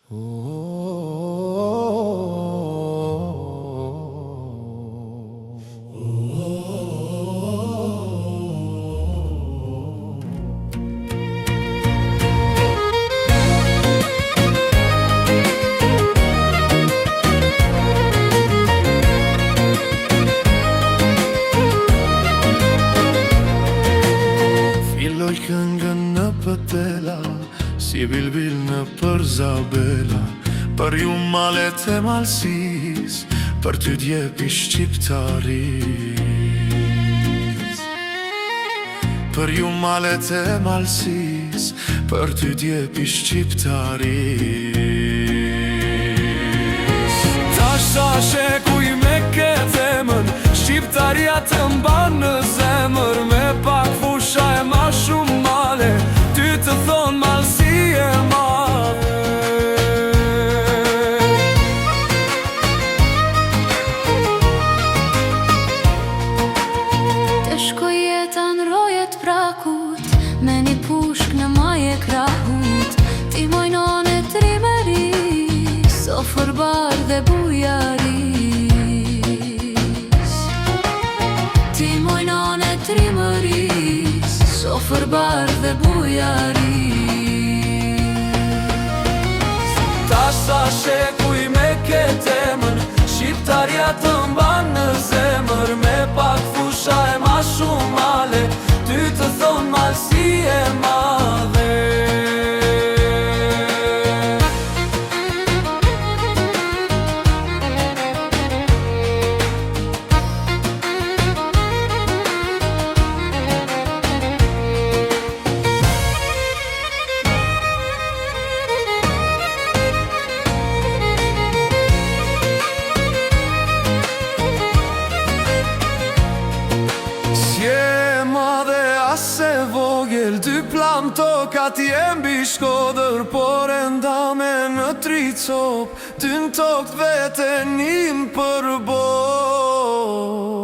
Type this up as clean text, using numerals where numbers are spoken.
Filloj këngën në pëtela, si bilbil në përzabela, për ju malet e malsis, për ty djepi shqiptaris. Për ju malet e malsis, për ty djepi shqiptaris. Tash sa shekuj me këtë zemën, shqiptaria të mban në zemër, me pak fusha e ma shumë male, ty të thonë malsi e madhe. Të shkoj jeta në rojet prakut, me një pushk në maje krahut, ti mojnon e trimeris, sofër bar dhe bujaris. Ti mojnon e trimeris, sofër bar dhe bujaris. Tash sa shekuj me këtë emën, shqiptaria të mban në zemër, me pak fusha e ma shumë male, ty të thonë malsi e madhe. Dy plam tokat jem bi Shkodër, por enda me në tri cop, ty në tokt vete njën për bo.